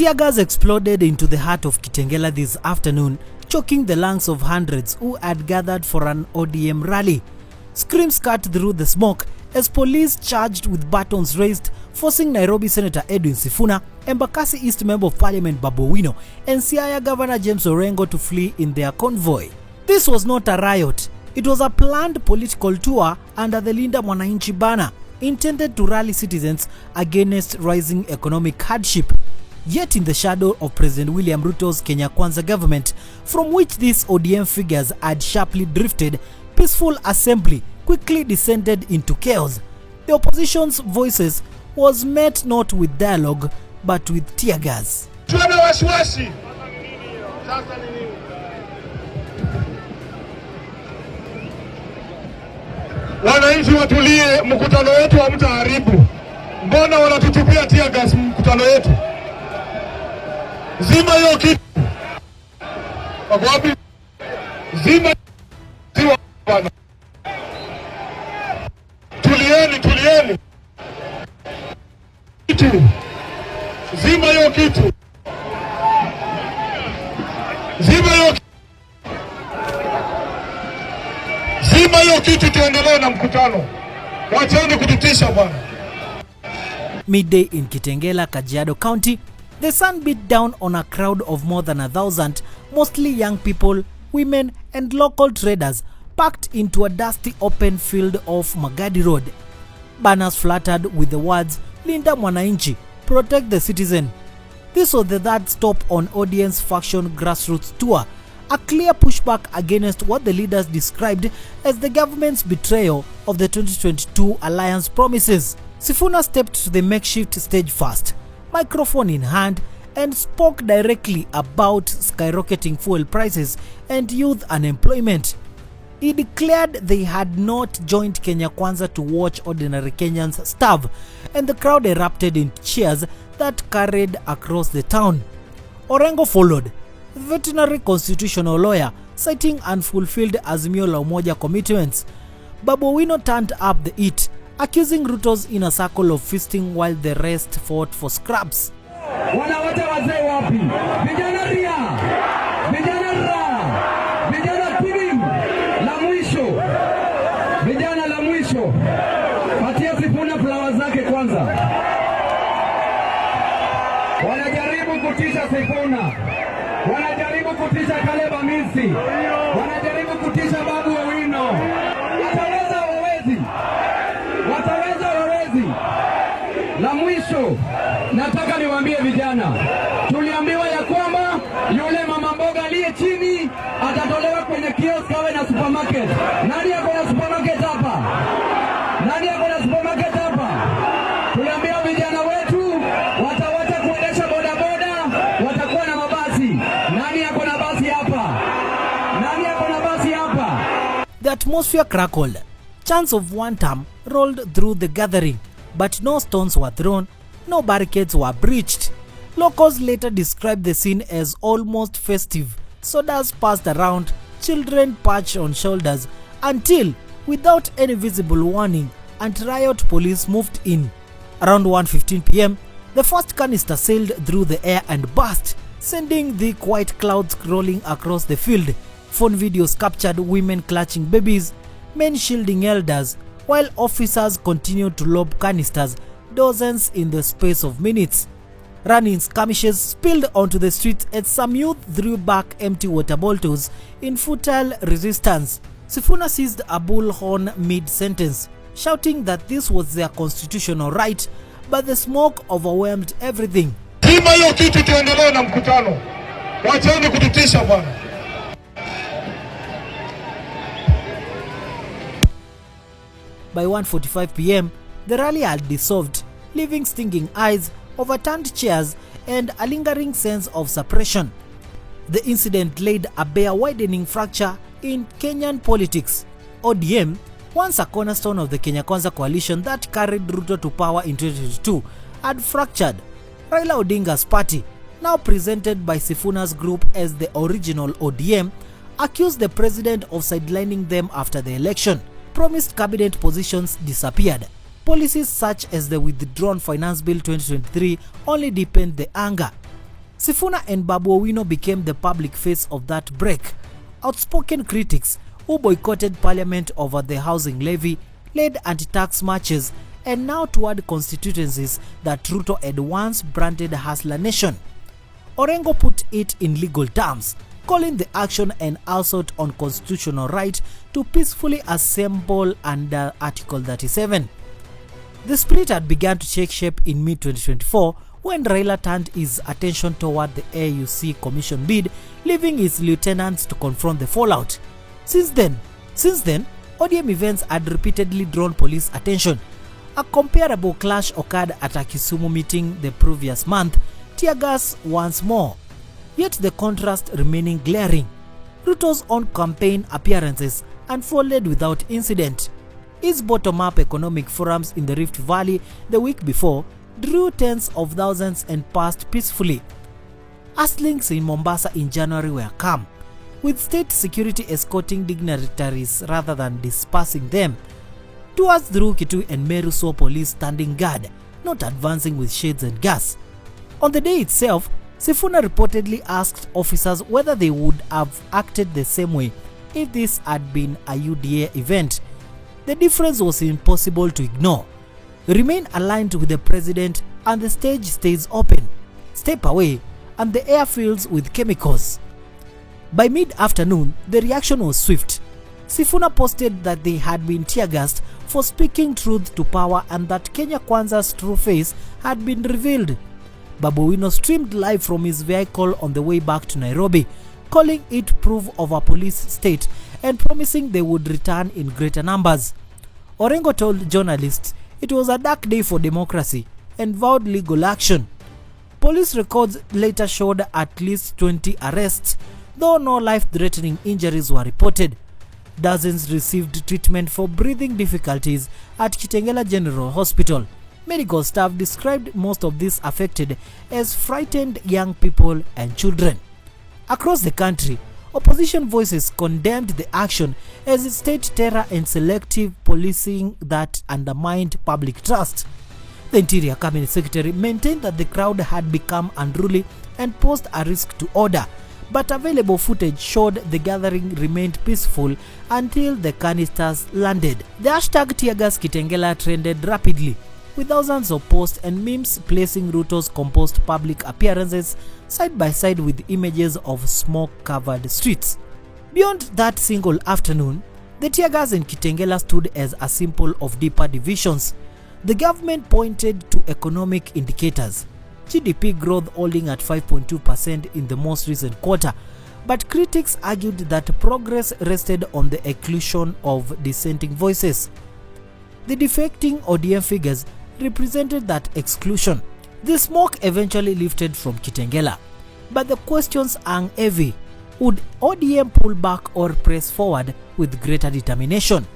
Tear gas exploded into the heart of Kitengela this afternoon, choking the lungs of hundreds who had gathered for an ODM rally. Screams cut through the smoke as police charged with batons raised, forcing Nairobi Senator Edwin Sifuna, Embakasi East Member of Parliament Babu Owino, and Siaya Governor James Orengo to flee in their convoy. This was not a riot. It was a planned political tour under the Linda Mwananchi banner, intended to rally citizens against rising economic hardship. Yet in the shadow of President William Ruto's Kenya Kwanza government, from which these ODM figures had sharply drifted, peaceful assembly quickly descended into chaos. The opposition's voices was met not with dialogue but with tear gas. Wananchi watulie, mkutano wetu hamtaharibu. Mbona wanatutupia tear gas mkutano wetu? Zima hiyo kitu. Wapi? Zima bana. Tulieni. Kitu. Zima hiyo kitu. Zima hiyo kitu, tuendelee na mkutano. Wacheni kututisha bwana. Midday in Kitengela, Kajiado County, the sun beat down on a crowd of more than 1,000, mostly young people, women and local traders, packed into a dusty open field off Magadi Road. Banners fluttered with the words, Linda Mwananchi, protect the citizen. This was the third stop on ODM's faction grassroots tour, a clear pushback against what the leaders described as the government's betrayal of the 2022 alliance promises. Sifuna stepped to the makeshift stage first, microphone in hand, and spoke directly about skyrocketing fuel prices and youth unemployment. He declared they had not joined Kenya Kwanza to watch ordinary Kenyans starve, and the crowd erupted in cheers that carried across the town. Orengo followed, veterinary constitutional lawyer, citing unfulfilled Azimio la Umoja commitments. Babu Owino turned up the heat, accusing Ruto's inner circle of feasting while the rest fought for scraps. Wanawata wazee wapi? Vijana ria! Vijana ra! Vijana tilim! La mwisho! Vijana la mwisho! Patia Sifuna flowers zake kwanza. Wanajaribu kutisha Sifuna. Wanajaribu kutisha Kaleba Misi. Wanajaribu kutisha Babu Owino. Wataweza wawezi. La mwisho, nataka niwaambie vijana, tuliambiwa ya kwamba yule mama mboga aliye chini atatolewa kwenye kiosk awe na supermarket. Nani ako na supermarket hapa? Nani ako na supermarket hapa? Tuliambiwa vijana wetu watawacha kuendesha bodaboda, watakuwa na mabasi. Nani ako na basi hapa? Nani ako na basi hapa? The atmosphere crackled. Chants of one term rolled through the gathering, but no stones were thrown, no barricades were breached. Locals later described the scene as almost festive. Sodas passed around, children perched on shoulders, until, without any visible warning, anti-riot police moved in. Around 1:15 p.m., the first canister sailed through the air and burst, sending the white clouds rolling across the field. Phone videos captured women clutching babies, men shielding elders, while officers continued to lob canisters, dozens in the space of minutes. Running skirmishes spilled onto the streets as some youth threw back empty water bottles in futile resistance. Sifuna seized a bullhorn mid-sentence, shouting that this was their constitutional right, but the smoke overwhelmed everything. Zima hiyo kitu, tuendelee na mkutano. Wacheni kututisha bwana. By 1:45 p.m., the rally had dissolved, leaving stinging eyes, overturned chairs, and a lingering sense of suppression. The incident laid a bare widening fracture in Kenyan politics. ODM, once a cornerstone of the Kenya Kwanza coalition that carried Ruto to power in 2022, had fractured. Raila Odinga's party, now presented by Sifuna's group as the original ODM, accused the president of sidelining them after the election. Promised cabinet positions disappeared. Policies such as the withdrawn Finance Bill 2023 only deepened the anger. Sifuna and Babu Owino became the public face of that break. Outspoken critics who boycotted parliament over the housing levy, led anti-tax marches, and now toward constituencies that Ruto had once branded Hustler Nation. Orengo put it in legal terms, calling the action an assault on constitutional right to peacefully assemble under Article 37. The split had begun to take shape in mid-2024 when Raila turned his attention toward the AUC commission bid, leaving his lieutenants to confront the fallout. Since then, ODM events had repeatedly drawn police attention. A comparable clash occurred at a Kisumu meeting the previous month, tear gas once more. Yet the contrast remaining glaring. Ruto's own campaign appearances unfolded without incident. His bottom-up economic forums in the Rift Valley the week before drew tens of thousands and passed peacefully. Hustlings in Mombasa in January were calm, with state security escorting dignitaries rather than dispersing them. Tours through Kitui and Meru saw police standing guard, not advancing with shades and gas. On the day itself, Sifuna reportedly asked officers whether they would have acted the same way if this had been a UDA event. The difference was impossible to ignore. Remain aligned with the president and the stage stays open. Step away and the air fills with chemicals. By mid-afternoon, the reaction was swift. Sifuna posted that they had been tear-gassed for speaking truth to power and that Kenya Kwanza's true face had been revealed. Babu Owino streamed live from his vehicle on the way back to Nairobi, calling it proof of a police state and promising they would return in greater numbers. Orengo told journalists it was a dark day for democracy and vowed legal action. Police records later showed at least 20 arrests, though no life-threatening injuries were reported. Dozens received treatment for breathing difficulties at Kitengela General Hospital. Medical staff described most of these affected as frightened young people and children. Across the country, opposition voices condemned the action as state terror and selective policing that undermined public trust. The Interior Cabinet Secretary maintained that the crowd had become unruly and posed a risk to order, but available footage showed the gathering remained peaceful until the canisters landed. The hashtag teargas Kitengela trended rapidly, with thousands of posts and memes placing Ruto's composed public appearances side by side with images of smoke-covered streets. Beyond that single afternoon, the tear gas in Kitengela stood as a symbol of deeper divisions. The government pointed to economic indicators, GDP growth holding at 5.2% in the most recent quarter, but critics argued that progress rested on the exclusion of dissenting voices. The defecting ODM figures represented that exclusion. The smoke eventually lifted from Kitengela, but the questions hung heavy. Would ODM pull back or press forward with greater determination?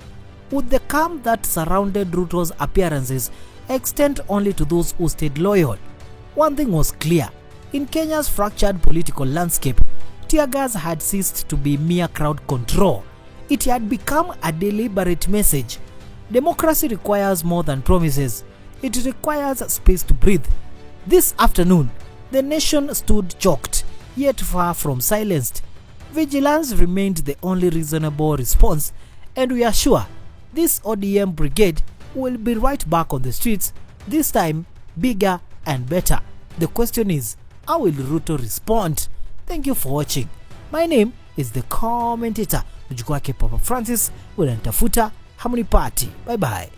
Would the calm that surrounded Ruto's appearances extend only to those who stayed loyal? One thing was clear. In Kenya's fractured political landscape, tear gas had ceased to be mere crowd control. It had become a deliberate message. Democracy requires more than promises. It requires space to breathe. This afternoon, the nation stood choked, yet far from silenced. Vigilance remained the only reasonable response, and we are sure this ODM brigade will be right back on the streets, this time bigger and better. The question is, how will Ruto respond? Thank you for watching. My name is the commentator, Mjukuu wake Papa Francis, unanitafuta Harmony Party. Bye bye.